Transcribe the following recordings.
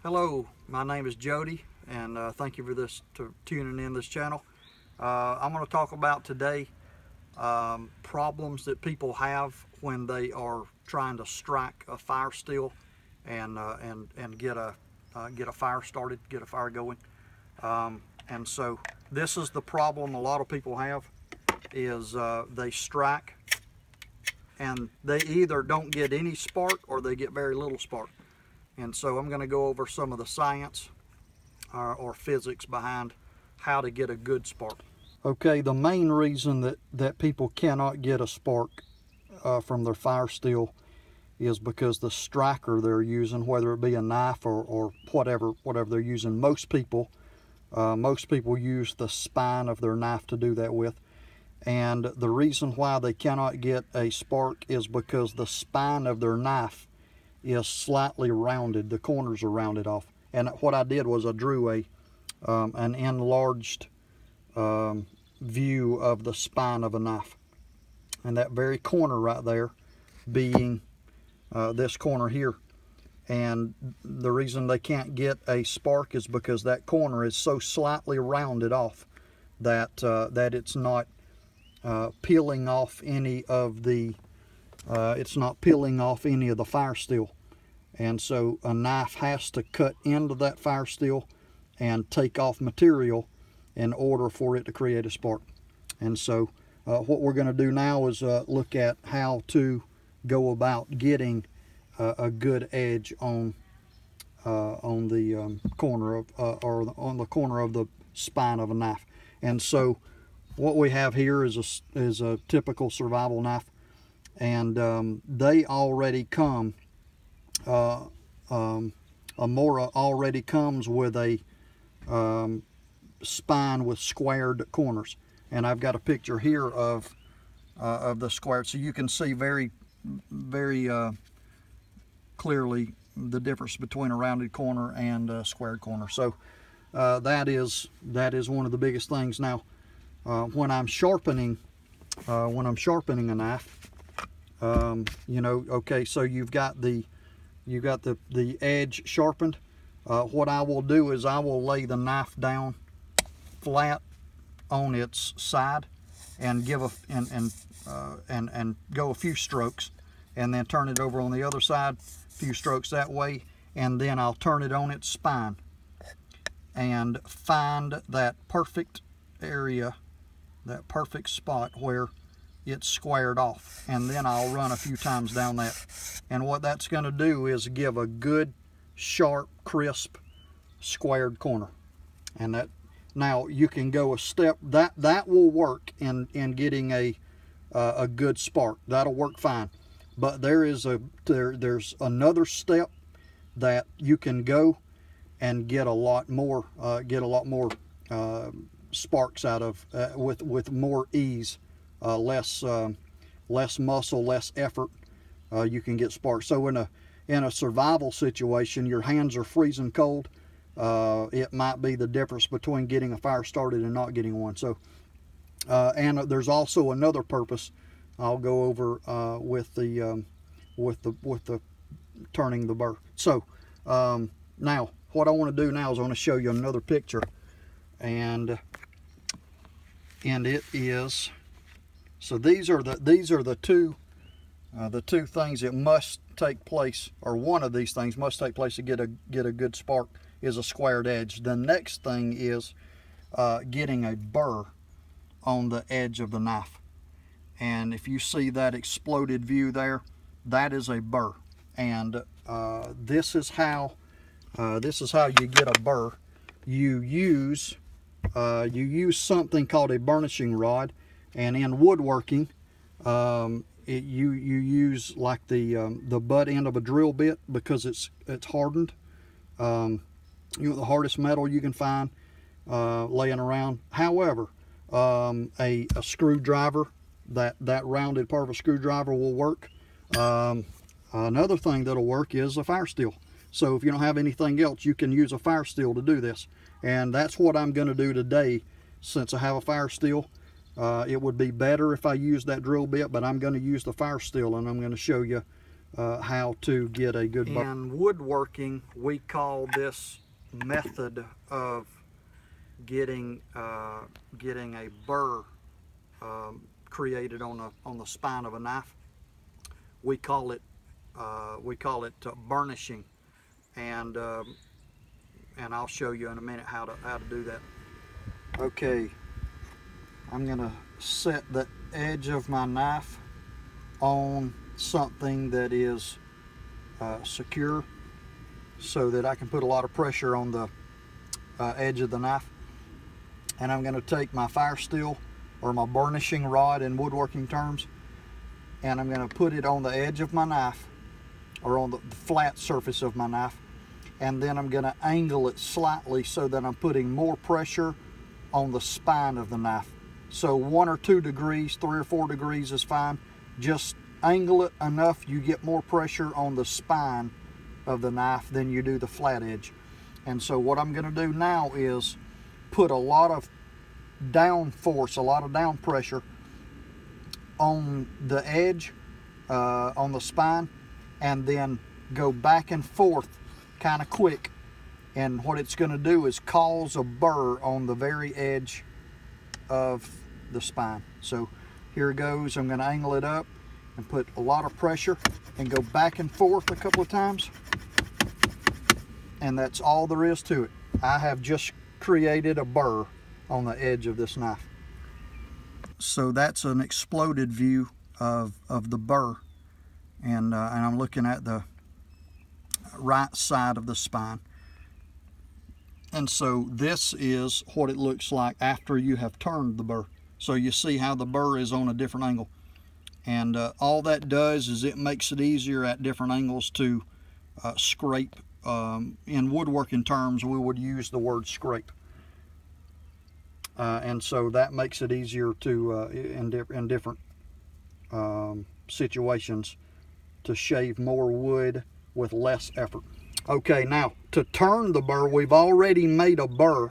Hello, my name is Jody, and thank you for tuning in this channel. I'm going to talk about today problems that people have when they are trying to strike a fire steel and get a fire started, get a fire going. And so this is the problem a lot of people have, is they strike and they either don't get any spark or they get very little spark. And so I'm going to go over some of the science or physics behind how to get a good spark. Okay, the main reason that people cannot get a spark from their fire steel is because the striker they're using, whether it be a knife or whatever they're using, most people use the spine of their knife to do that with. And the reason why they cannot get a spark is because the spine of their knife is slightly rounded. The corners are rounded off. And what I did was I drew an enlarged view of the spine of a knife. And that very corner right there being this corner here. And the reason they can't get a spark is because that corner is so slightly rounded off that it's not peeling off any of the fire steel. And so a knife has to cut into that fire steel and take off material in order for it to create a spark. And so what we're going to do now is look at how to go about getting a good edge on the corner of on the corner of the spine of a knife. And so what we have here is a typical survival knife, and they already come. A Mora already comes with a spine with squared corners, and I've got a picture here of the squared, so you can see very clearly the difference between a rounded corner and a squared corner. So that is one of the biggest things. Now, when I'm sharpening a knife, okay, so you've got the edge sharpened. What I will do is I will lay the knife down flat on its side and give and go a few strokes, and then turn it over on the other side, a few strokes that way, and then I'll turn it on its spine and find that perfect area, that perfect spot where it's squared off, and then I'll run a few times down that. And what that's going to do is give a good, sharp, crisp, squared corner. And that, now you can go a step, that will work in getting a good spark. That'll work fine. But there's another step that you can go and get a lot more sparks out of with more ease. Less muscle, less effort, you can get sparks. So in a survival situation, your hands are freezing cold. It might be the difference between getting a fire started and not getting one. So and there's also another purpose I'll go over with the turning the burr. So now what I want to do now is I want to show you another picture, and it is. So these are the two things that must take place, or one of these things must take place to get a good spark, is a squared edge. The next thing is getting a burr on the edge of the knife. And if you see that exploded view there, that is a burr. And this is how you get a burr. You use something called a burnishing rod. And in woodworking, you use like the butt end of a drill bit, because it's hardened. The hardest metal you can find laying around. However, a screwdriver, that rounded part of a screwdriver will work. Another thing that'll work is a fire steel. So if you don't have anything else, you can use a fire steel to do this. And that's what I'm going to do today, since I have a fire steel. It would be better if I used that drill bit, but I'm going to use the fire steel, and I'm going to show you how to get a good burr. In woodworking, we call this method of getting a burr created on the spine of a knife. We call it burnishing, and I'll show you in a minute how to do that. Okay, I'm gonna set the edge of my knife on something that is secure, so that I can put a lot of pressure on the edge of the knife. And I'm going to take my fire steel, or my burnishing rod in woodworking terms, and I'm going to put it on the edge of my knife, or on the flat surface of my knife, and then I'm going to angle it slightly so that I'm putting more pressure on the spine of the knife. So 1 or 2 degrees, 3 or 4 degrees is fine. Just angle it enough you get more pressure on the spine of the knife than you do the flat edge. And so what I'm going to do now is put a lot of down force, a lot of down pressure on the edge, on the spine, and then go back and forth kind of quick. And what it's going to do is cause a burr on the very edge of the spine. So here it goes. I'm going to angle it up and put a lot of pressure and go back and forth a couple of times. And that's all there is to it. I have just created a burr on the edge of this knife. So that's an exploded view of the burr, and I'm looking at the right side of the spine. And so this is what it looks like after you have turned the burr. So you see how the burr is on a different angle, and all that does is it makes it easier at different angles to scrape. In woodworking terms, we would use the word scrape. And so that makes it easier to, in different situations, to shave more wood with less effort. Okay, now to turn the burr, we've already made a burr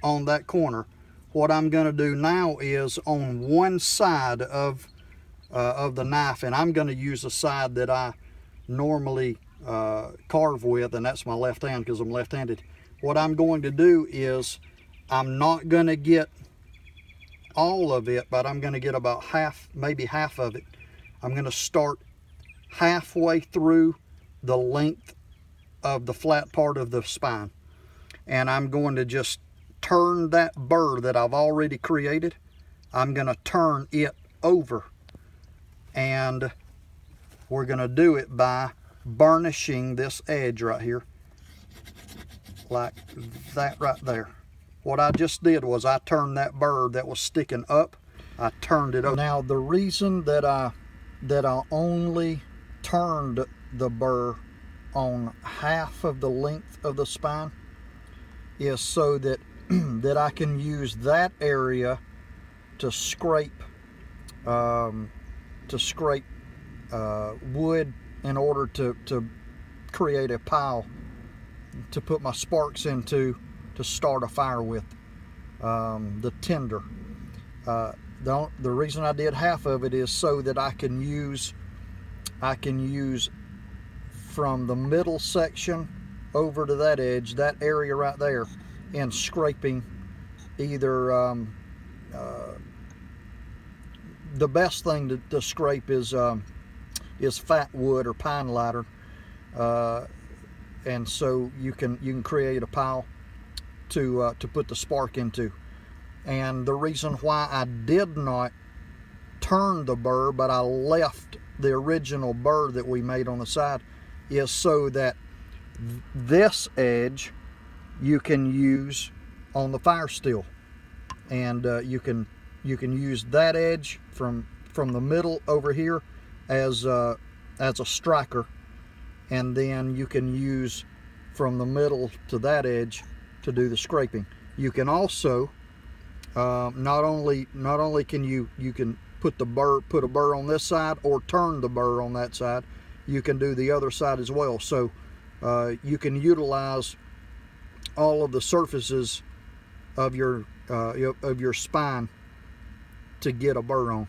on that corner. What I'm going to do now is on one side of the knife, and I'm going to use the side that I normally carve with, and that's my left hand because I'm left-handed. What I'm going to do is I'm not going to get all of it, but I'm going to get about half, maybe half of it. I'm going to start halfway through the length of the flat part of the spine, and I'm going to just turn that burr that I've already created. I'm going to turn it over, and we're going to do it by burnishing this edge right here, like that right there. What I just did was I turned that burr that was sticking up, I turned it over. Now the reason that I only turned the burr on half of the length of the spine is so that that I can use that area to scrape wood in order to create a pile to put my sparks into to start a fire with, the tinder. The reason I did half of it is so that I can use from the middle section over to that edge, that area right there, and scraping either the best thing to scrape is fat wood or pine lighter, and so you can create a pile to put the spark into. And the reason why I did not turn the burr, but I left the original burr that we made on the side, is so that this edge you can use on the fire steel, and you can use that edge from the middle over here as a striker, and then you can use from the middle to that edge to do the scraping. You can also not only can you can put a burr on this side or turn the burr on that side, you can do the other side as well. So you can utilize all of the surfaces of your spine to get a burr on,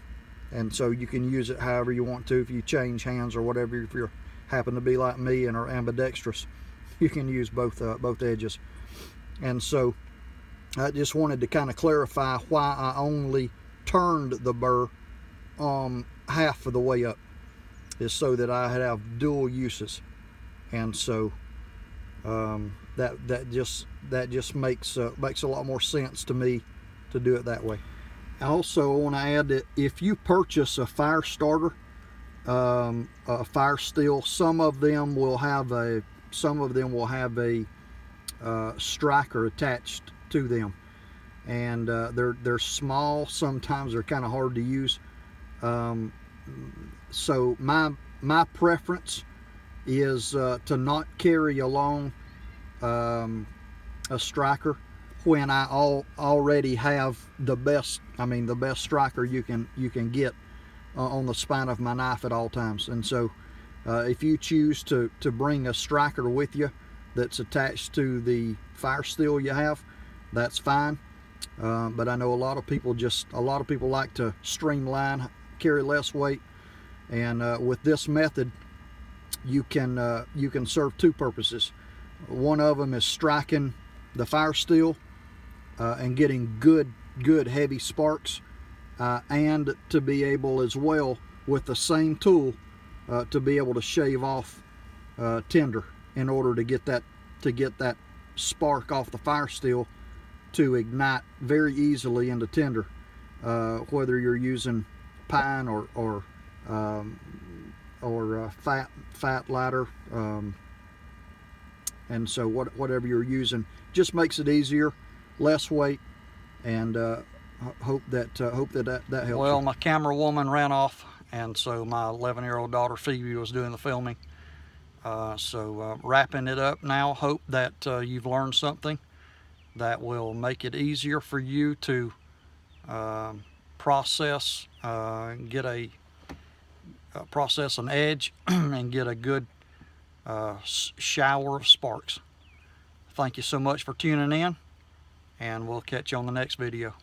and so you can use it however you want to. If you change hands or whatever, happen to be like me and are ambidextrous, you can use both edges. And so I just wanted to kind of clarify why I only turned the burr half of the way up, is so that I have dual uses. And so that just makes a lot more sense to me to do it that way. I also want to add that if you purchase a fire starter, a fire steel, some of them will have a striker attached to them, and they're small. Sometimes they're kind of hard to use. So my preference is to not carry along a striker when I already have the best striker you can get on the spine of my knife at all times. And so if you choose to bring a striker with you that's attached to the fire steel you have, that's fine. But I know a lot of people like to streamline, carry less weight, and with this method you can serve two purposes. One of them is striking the fire steel and getting good heavy sparks, and to be able as well with the same tool to be able to shave off tinder in order to get that spark off the fire steel to ignite very easily into tinder, whether you're using pine or fat lighter, and so whatever you're using just makes it easier, less weight, and hope that helps. Well, my camera woman ran off, and so my 11-year-old daughter Phoebe was doing the filming. So wrapping it up now. Hope that you've learned something that will make it easier for you to process an edge and get a good shower of sparks. Thank you so much for tuning in, and we'll catch you on the next video.